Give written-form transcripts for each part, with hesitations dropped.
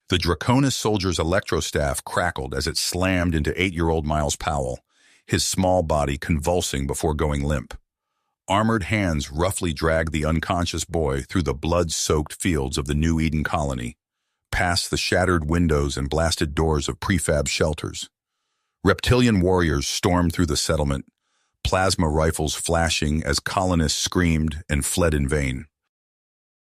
The Draconis soldier's electrostaff crackled as it slammed into 8-year-old Miles Powell, his small body convulsing before going limp. Armored hands roughly dragged the unconscious boy through the blood-soaked fields of the New Eden colony, past the shattered windows and blasted doors of prefab shelters. Reptilian warriors stormed through the settlement, plasma rifles flashing as colonists screamed and fled in vain.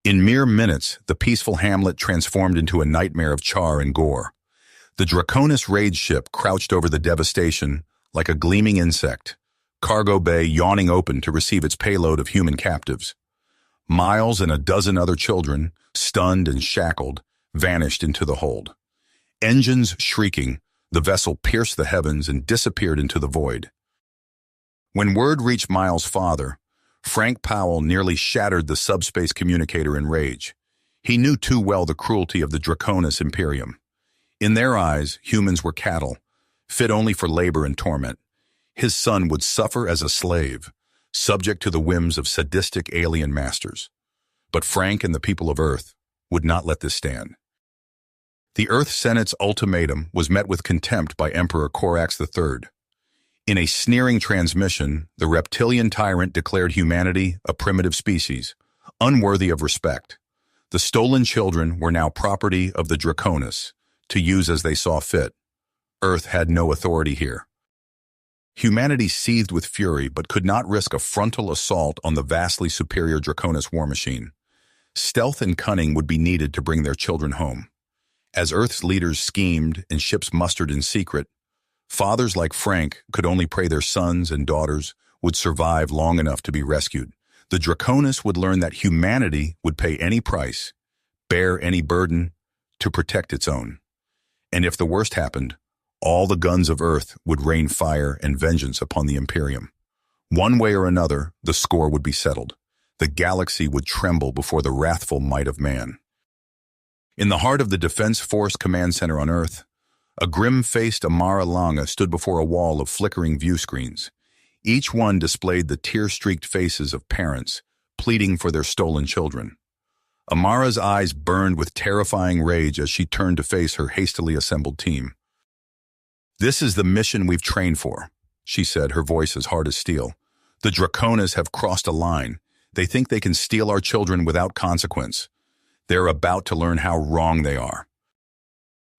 In mere minutes, the peaceful hamlet transformed into a nightmare of char and gore. The Draconis raid ship crouched over the devastation like a gleaming insect, cargo bay yawning open to receive its payload of human captives. Miles and a dozen other children, stunned and shackled, vanished into the hold. Engines shrieking, the vessel pierced the heavens and disappeared into the void. When word reached Miles' father, Frank Powell nearly shattered the subspace communicator in rage. He knew too well the cruelty of the Draconis Imperium. In their eyes, humans were cattle, fit only for labor and torment. His son would suffer as a slave, subject to the whims of sadistic alien masters. But Frank and the people of Earth would not let this stand. The Earth Senate's ultimatum was met with contempt by Emperor Corax III. In a sneering transmission, the reptilian tyrant declared humanity a primitive species, unworthy of respect. The stolen children were now property of the Draconis, to use as they saw fit. Earth had no authority here. Humanity seethed with fury but could not risk a frontal assault on the vastly superior Draconis war machine. Stealth and cunning would be needed to bring their children home. As Earth's leaders schemed and ships mustered in secret, fathers like Frank could only pray their sons and daughters would survive long enough to be rescued. The Draconis would learn that humanity would pay any price, bear any burden, to protect its own. And if the worst happened, all the guns of Earth would rain fire and vengeance upon the Imperium. One way or another, the score would be settled. The galaxy would tremble before the wrathful might of man. In the heart of the Defense Force Command Center on Earth, a grim-faced Amara Langa stood before a wall of flickering view screens. Each one displayed the tear-streaked faces of parents, pleading for their stolen children. Amara's eyes burned with terrifying rage as she turned to face her hastily assembled team. "This is the mission we've trained for," she said, her voice as hard as steel. "The Draconis have crossed a line. They think they can steal our children without consequence. They're about to learn how wrong they are."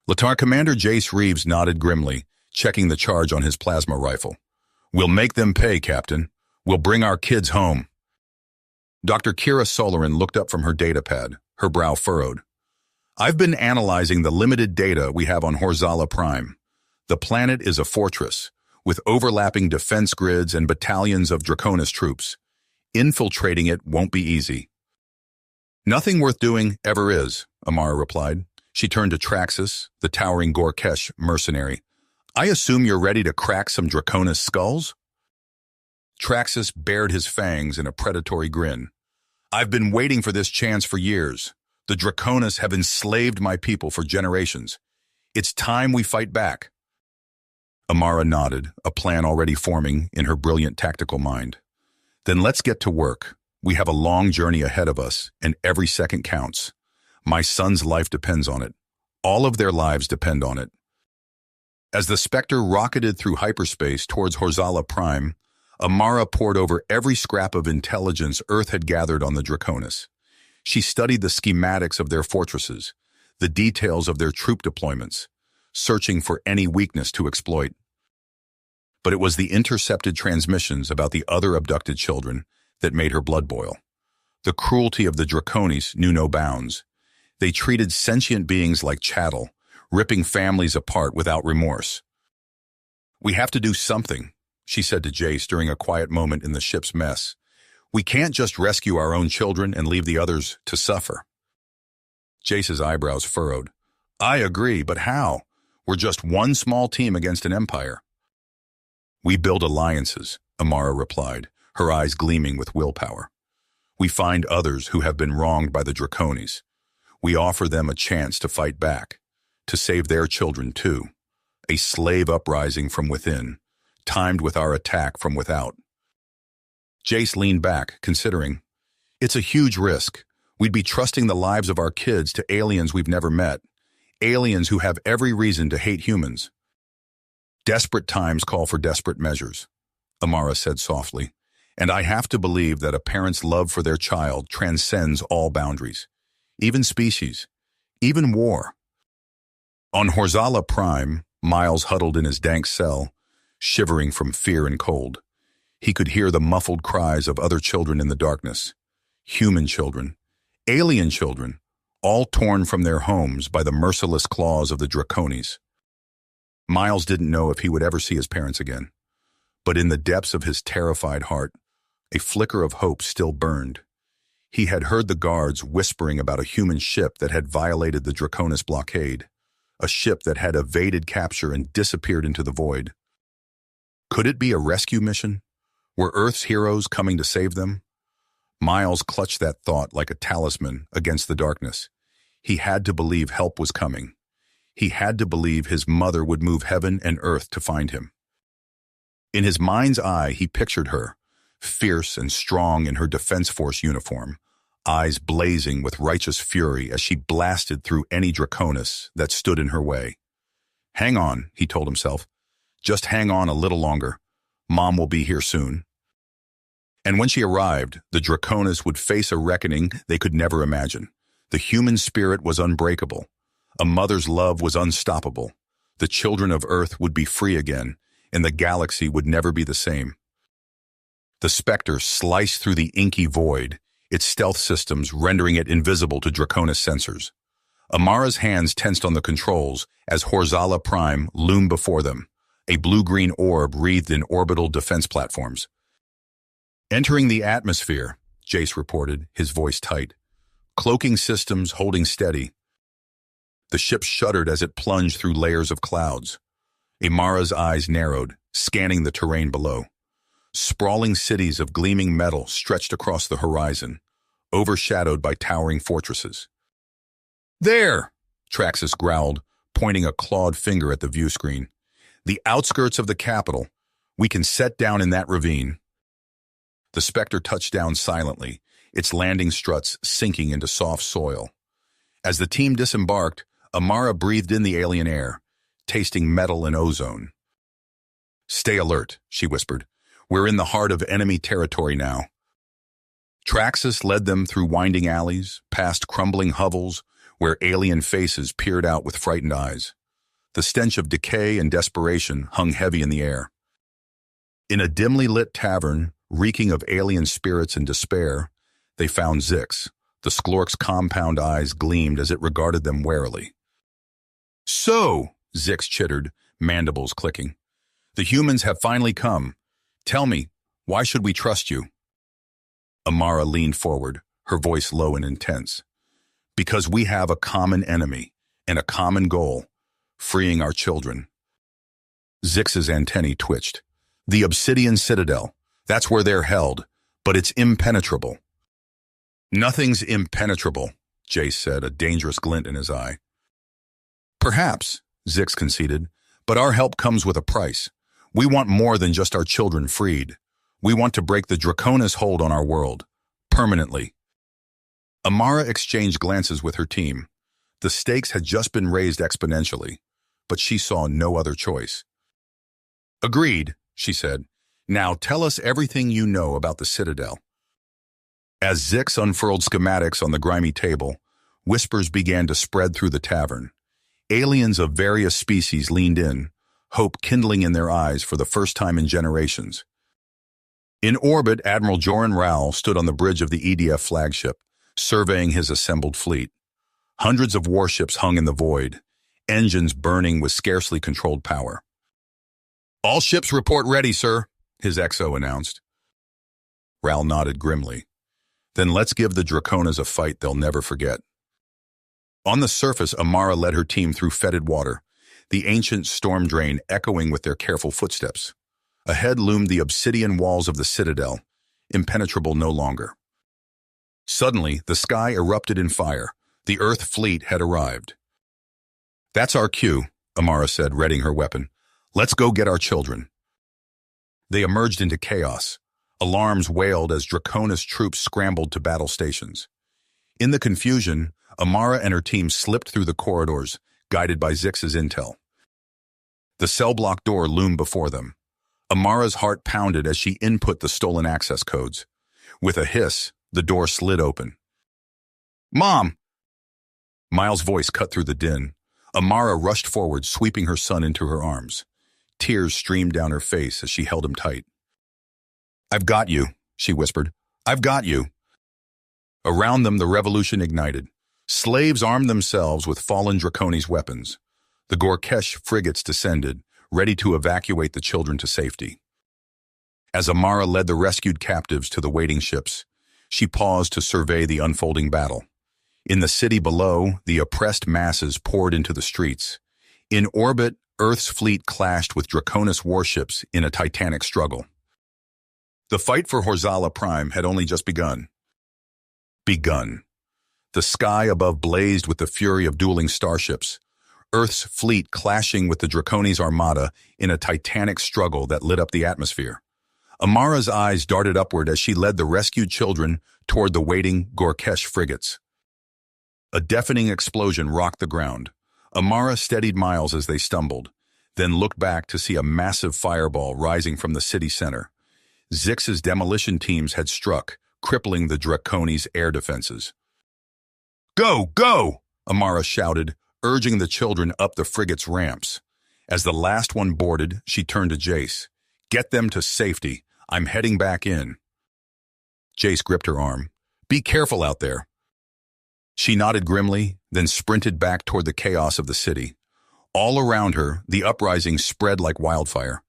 Lieutenant Commander Jace Reeves nodded grimly, checking the charge on his plasma rifle. "We'll make them pay, Captain. We'll bring our kids home." Dr. Kira Solarin looked up from her datapad, her brow furrowed. "I've been analyzing the limited data we have on Horzala Prime. The planet is a fortress, with overlapping defense grids and battalions of Draconis troops. Infiltrating it won't be easy." "Nothing worth doing ever is," Amara replied. She turned to Traxus, the towering Gorkesh mercenary. "I assume you're ready to crack some Draconis skulls?" Traxus bared his fangs in a predatory grin. "I've been waiting for this chance for years. The Draconis have enslaved my people for generations. It's time we fight back." Amara nodded, a plan already forming in her brilliant tactical mind. "Then let's get to work. We have a long journey ahead of us, and every second counts. My son's life depends on it. All of their lives depend on it." As the Spectre rocketed through hyperspace towards Horzala Prime, Amara pored over every scrap of intelligence Earth had gathered on the Draconis. She studied the schematics of their fortresses, the details of their troop deployments, searching for any weakness to exploit. But it was the intercepted transmissions about the other abducted children that made her blood boil. The cruelty of the Draconis knew no bounds. They treated sentient beings like chattel, ripping families apart without remorse. "We have to do something," she said to Jace during a quiet moment in the ship's mess. "We can't just rescue our own children and leave the others to suffer." Jace's eyebrows furrowed. "I agree, but how? We're just one small team against an empire." "We build alliances," Amara replied, her eyes gleaming with willpower. "We find others who have been wronged by the Draconis. We offer them a chance to fight back, to save their children too. A slave uprising from within, timed with our attack from without." Jace leaned back, considering. "It's a huge risk. We'd be trusting the lives of our kids to aliens we've never met. Aliens who have every reason to hate humans. Desperate times call for desperate measures, Amara said softly, and I have to believe that a parent's love for their child transcends all boundaries, even species, even war. On Horzala Prime, Miles huddled in his dank cell, shivering from fear and cold. He could hear the muffled cries of other children in the darkness. Human children, alien children, all torn from their homes by the merciless claws of the Dracones. Miles didn't know if he would ever see his parents again, but in the depths of his terrified heart, a flicker of hope still burned. He had heard the guards whispering about a human ship that had violated the Draconis blockade, a ship that had evaded capture and disappeared into the void. Could it be a rescue mission? Were Earth's heroes coming to save them? Miles clutched that thought like a talisman against the darkness. He had to believe help was coming. He had to believe his mother would move heaven and earth to find him. In his mind's eye, he pictured her, fierce and strong in her Defense Force uniform, eyes blazing with righteous fury as she blasted through any Draconis that stood in her way. Hang on, he told himself. Just hang on a little longer. Mom will be here soon. And when she arrived, the Draconis would face a reckoning they could never imagine. The human spirit was unbreakable. A mother's love was unstoppable. The children of Earth would be free again, and the galaxy would never be the same. The Spectre sliced through the inky void, its stealth systems rendering it invisible to Draconis sensors. Amara's hands tensed on the controls as Horzala Prime loomed before them, a blue-green orb wreathed in orbital defense platforms. Entering the atmosphere, Jace reported, his voice tight. Cloaking systems holding steady. The ship shuddered as it plunged through layers of clouds. Amara's eyes narrowed, scanning the terrain below. Sprawling cities of gleaming metal stretched across the horizon, overshadowed by towering fortresses. There! Traxus growled, pointing a clawed finger at the view screen. The outskirts of the capital. We can set down in that ravine. The Spectre touched down silently, its landing struts sinking into soft soil. As the team disembarked, Amara breathed in the alien air, tasting metal and ozone. Stay alert, she whispered. We're in the heart of enemy territory now. Traxus led them through winding alleys, past crumbling hovels, where alien faces peered out with frightened eyes. The stench of decay and desperation hung heavy in the air. In a dimly lit tavern, reeking of alien spirits and despair, they found Zix. The Sklork's compound eyes gleamed as it regarded them warily. So, Zix chittered, mandibles clicking. The humans have finally come. Tell me, why should we trust you? Amara leaned forward, her voice low and intense. Because we have a common enemy and a common goal, freeing our children. Zix's antennae twitched. The Obsidian Citadel, that's where they're held, but it's impenetrable. Nothing's impenetrable, Jace said, a dangerous glint in his eye. Perhaps, Zix conceded, but our help comes with a price. We want more than just our children freed. We want to break the Draconis hold on our world, permanently. Amara exchanged glances with her team. The stakes had just been raised exponentially, but she saw no other choice. Agreed, she said. Now tell us everything you know about the Citadel. As Zix unfurled schematics on the grimy table, whispers began to spread through the tavern. Aliens of various species leaned in, hope kindling in their eyes for the first time in generations. In orbit, Admiral Joran Rao stood on the bridge of the EDF flagship, surveying his assembled fleet. Hundreds of warships hung in the void, engines burning with scarcely controlled power. All ships report ready, sir, his XO announced. Rao nodded grimly. Then let's give the Draconas a fight they'll never forget. On the surface, Amara led her team through fetid water, the ancient storm drain echoing with their careful footsteps. Ahead loomed the obsidian walls of the Citadel, impenetrable no longer. Suddenly, the sky erupted in fire. The Earth fleet had arrived. That's our cue, Amara said, readying her weapon. Let's go get our children. They emerged into chaos. Alarms wailed as Draconis troops scrambled to battle stations. In the confusion, Amara and her team slipped through the corridors, guided by Zix's intel. The cell block door loomed before them. Amara's heart pounded as she input the stolen access codes. With a hiss, the door slid open. "Mom!" Miles' voice cut through the din. Amara rushed forward, sweeping her son into her arms. Tears streamed down her face as she held him tight. "I've got you," she whispered. "I've got you." Around them, the revolution ignited. Slaves armed themselves with fallen Draconis weapons. The Gorkesh frigates descended, ready to evacuate the children to safety. As Amara led the rescued captives to the waiting ships, she paused to survey the unfolding battle. In the city below, the oppressed masses poured into the streets. In orbit, Earth's fleet clashed with Draconis warships in a titanic struggle. The fight for Horzala Prime had only just begun. The sky above blazed with the fury of dueling starships, Earth's fleet clashing with the Draconis armada in a titanic struggle that lit up the atmosphere. Amara's eyes darted upward as she led the rescued children toward the waiting Gorkesh frigates. A deafening explosion rocked the ground. Amara steadied Miles as they stumbled, then looked back to see a massive fireball rising from the city center. Zix's demolition teams had struck, crippling the Draconis' air defenses. "Go, go!" Amara shouted, urging the children up the frigate's ramps. As the last one boarded, she turned to Jace. "Get them to safety. I'm heading back in." Jace gripped her arm. "Be careful out there." She nodded grimly, then sprinted back toward the chaos of the city. All around her, the uprising spread like wildfire.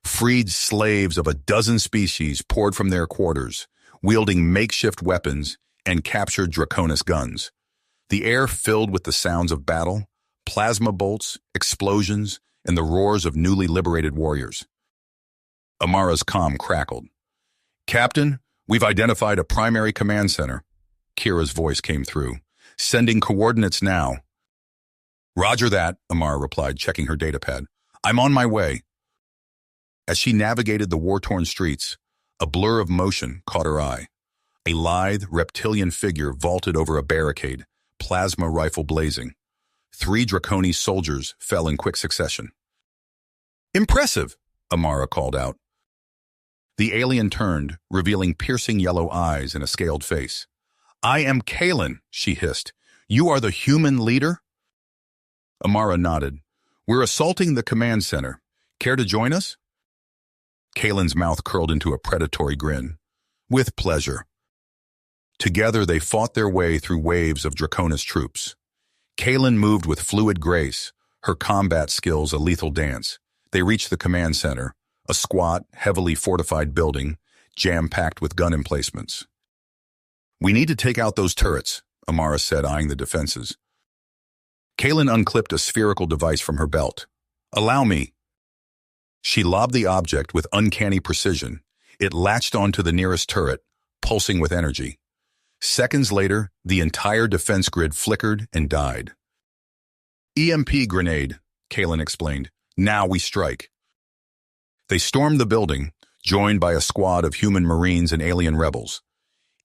Freed slaves of a dozen species poured from their quarters, wielding makeshift weapons and captured Draconis guns. The air filled with the sounds of battle, plasma bolts, explosions, and the roars of newly liberated warriors. Amara's comm crackled. "Captain, we've identified a primary command center." Kira's voice came through. "Sending coordinates now." "Roger that," Amara replied, checking her datapad. "I'm on my way." As she navigated the war-torn streets, a blur of motion caught her eye. A lithe, reptilian figure vaulted over a barricade, plasma rifle blazing. 3 Draconi soldiers fell in quick succession. "Impressive," Amara called out. The alien turned, revealing piercing yellow eyes and a scaled face. "I am Kalen," she hissed. "You are the human leader?" Amara nodded. "We're assaulting the command center. Care to join us?" Kalen's mouth curled into a predatory grin. "With pleasure." Together they fought their way through waves of Draconis troops. Kalen moved with fluid grace, her combat skills a lethal dance. They reached the command center, a squat, heavily fortified building, jam-packed with gun emplacements. "We need to take out those turrets," Amara said, eyeing the defenses. Kalen unclipped a spherical device from her belt. "Allow me." She lobbed the object with uncanny precision. It latched onto the nearest turret, pulsing with energy. Seconds later, the entire defense grid flickered and died. "EMP grenade," Kalen explained. "Now we strike." They stormed the building, joined by a squad of human marines and alien rebels.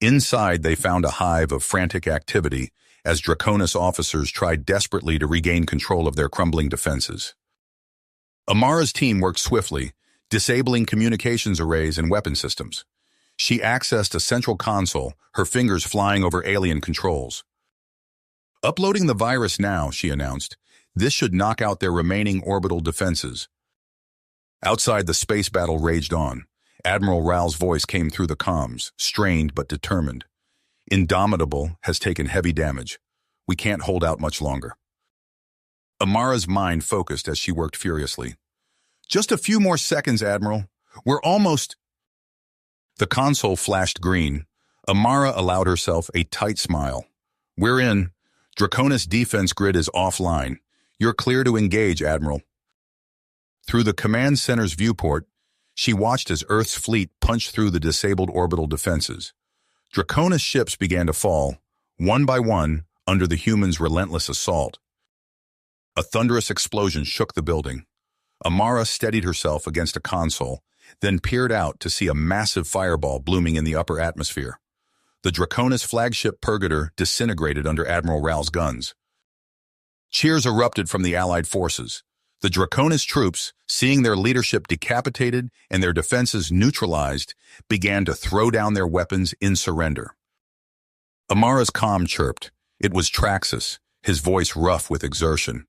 Inside, they found a hive of frantic activity as Draconis officers tried desperately to regain control of their crumbling defenses. Amara's team worked swiftly, disabling communications arrays and weapon systems. She accessed a central console, her fingers flying over alien controls. "Uploading the virus now," she announced. "This should knock out their remaining orbital defenses." Outside, the space battle raged on. Admiral Raoul's voice came through the comms, strained but determined. "Indomitable has taken heavy damage. We can't hold out much longer." Amara's mind focused as she worked furiously. "Just a few more seconds, Admiral. We're almost—" The console flashed green. Amara allowed herself a tight smile. "We're in. Draconis defense grid is offline. You're clear to engage, Admiral." Through the command center's viewport, she watched as Earth's fleet punched through the disabled orbital defenses. Draconis ships began to fall, one by one, under the humans' relentless assault. A thunderous explosion shook the building. Amara steadied herself against a console, then peered out to see a massive fireball blooming in the upper atmosphere. The Draconis flagship Purgator disintegrated under Admiral Raoul's guns. Cheers erupted from the Allied forces. The Draconis troops, seeing their leadership decapitated and their defenses neutralized, began to throw down their weapons in surrender. Amara's comm chirped. It was Traxus, his voice rough with exertion.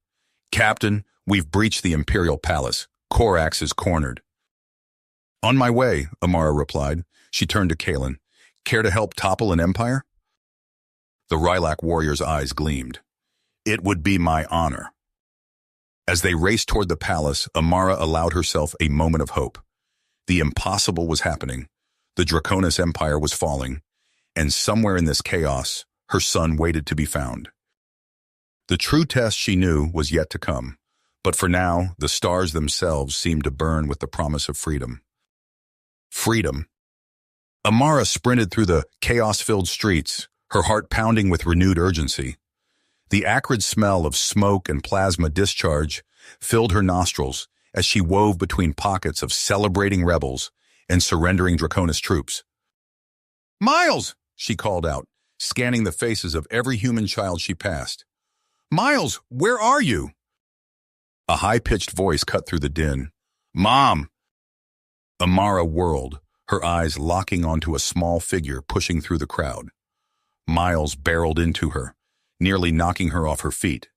"Captain, we've breached the Imperial Palace. Corax is cornered." "On my way," Amara replied. She turned to Kalen. "Care to help topple an empire?" The Rylak warrior's eyes gleamed. "It would be my honor." As they raced toward the palace, Amara allowed herself a moment of hope. The impossible was happening. The Draconis Empire was falling, and somewhere in this chaos, her son waited to be found. The true test, she knew, was yet to come, but for now, the stars themselves seemed to burn with the promise of freedom. Freedom. Amara sprinted through the chaos-filled streets, her heart pounding with renewed urgency. The acrid smell of smoke and plasma discharge filled her nostrils as she wove between pockets of celebrating rebels and surrendering Draconis troops. "Miles!" she called out, scanning the faces of every human child she passed. "Miles, where are you?" A high-pitched voice cut through the din. "Mom!" Amara whirled, her eyes locking onto a small figure pushing through the crowd. Miles barreled into her, nearly knocking her off her feet.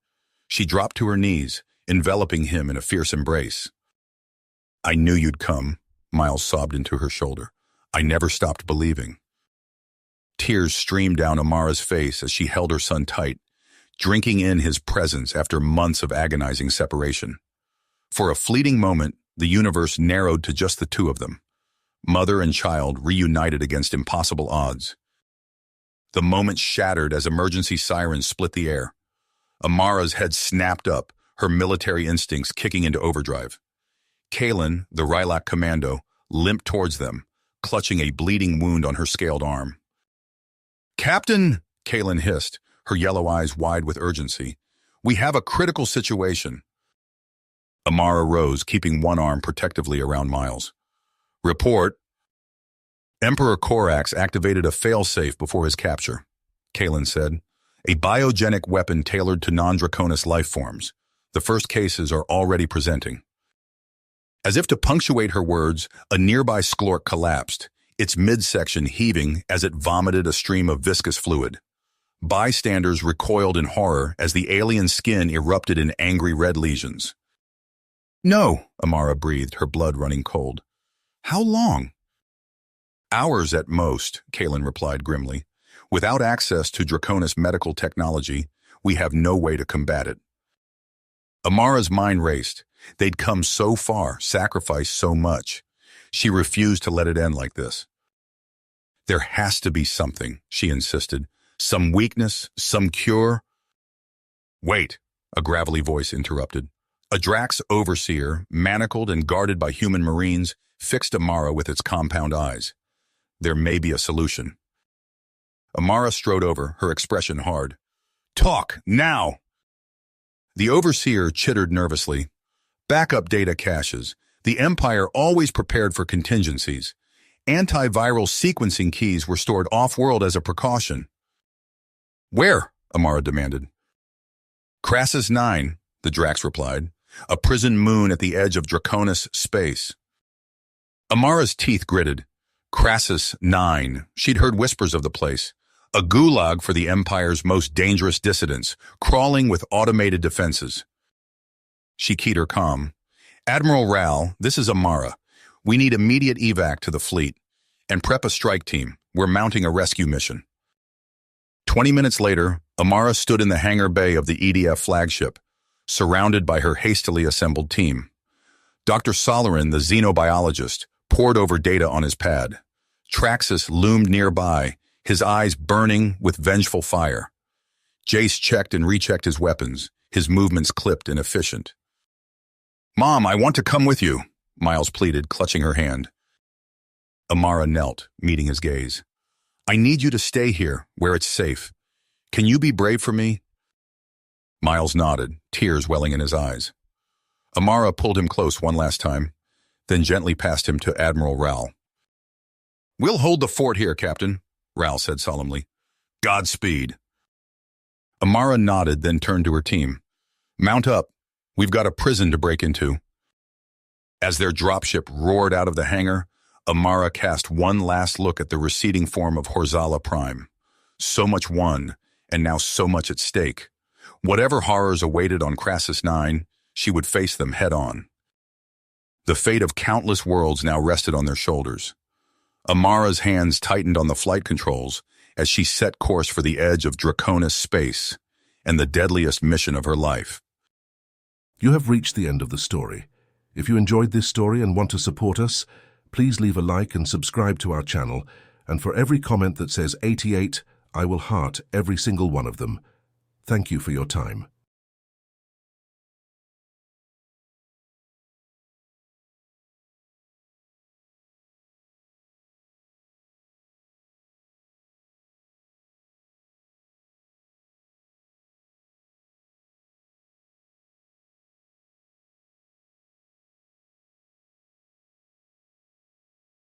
She dropped to her knees, enveloping him in a fierce embrace. "I knew you'd come," Miles sobbed into her shoulder. "I never stopped believing." Tears streamed down Amara's face as she held her son tight, drinking in his presence after months of agonizing separation. For a fleeting moment, the universe narrowed to just the two of them, mother and child reunited against impossible odds. The moment shattered as emergency sirens split the air. Amara's head snapped up, her military instincts kicking into overdrive. Kalen, the Rylak commando, limped towards them, clutching a bleeding wound on her scaled arm. "Captain," Kalen hissed, her yellow eyes wide with urgency, "we have a critical situation." Amara rose, keeping one arm protectively around Miles. "Report." "Emperor Corax activated a failsafe before his capture," Kalen said. "A biogenic weapon tailored to non-Draconis life forms. The first cases are already presenting." As if to punctuate her words, a nearby sklork collapsed, its midsection heaving as it vomited a stream of viscous fluid. Bystanders recoiled in horror as the alien skin erupted in angry red lesions. "No," Amara breathed, her blood running cold. "How long?" "Hours at most," Kalen replied grimly. "Without access to Draconis medical technology, we have no way to combat it." Amara's mind raced. They'd come so far, sacrificed so much. She refused to let it end like this. "There has to be something," she insisted. "Some weakness, some cure." "Wait," a gravelly voice interrupted. A Drax overseer, manacled and guarded by human marines, fixed Amara with its compound eyes. "There may be a solution." Amara strode over, her expression hard. "Talk, now!" The overseer chittered nervously. "Backup data caches. The Empire always prepared for contingencies. Antiviral sequencing keys were stored off-world as a precaution." "Where?" Amara demanded. "Crassus 9, the Drax replied. "A prison moon at the edge of Draconis space." Amara's teeth gritted. Crassus 9. She'd heard whispers of the place. A gulag for the Empire's most dangerous dissidents, crawling with automated defenses. She keyed her comm. "Admiral Ral, this is Amara. We need immediate evac to the fleet. And prep a strike team. We're mounting a rescue mission." 20 minutes later, Amara stood in the hangar bay of the EDF flagship, surrounded by her hastily assembled team. Dr. Solarin, the xenobiologist, pored over data on his pad. Traxus loomed nearby, his eyes burning with vengeful fire. Jace checked and rechecked his weapons, his movements clipped and efficient. "Mom, I want to come with you," Miles pleaded, clutching her hand. Amara knelt, meeting his gaze. "I need you to stay here, where it's safe. Can you be brave for me?" Miles nodded, tears welling in his eyes. Amara pulled him close one last time, then gently passed him to Admiral Ral. "We'll hold the fort here, Captain," Ral said solemnly. "Godspeed." Amara nodded, then turned to her team. Mount up. We've got a prison to break into. As their dropship roared out of the hangar, Amara cast one last look at the receding form of Horzala Prime. So much won, and now so much at stake. Whatever horrors awaited on Crassus 9, she would face them head-on. The fate of countless worlds now rested on their shoulders. Amara's hands tightened on the flight controls as she set course for the edge of Draconis space and the deadliest mission of her life. You have reached the end of the story. If you enjoyed this story and want to support us, please leave a like and subscribe to our channel, and for every comment that says 88, I will heart every single one of them. Thank you for your time.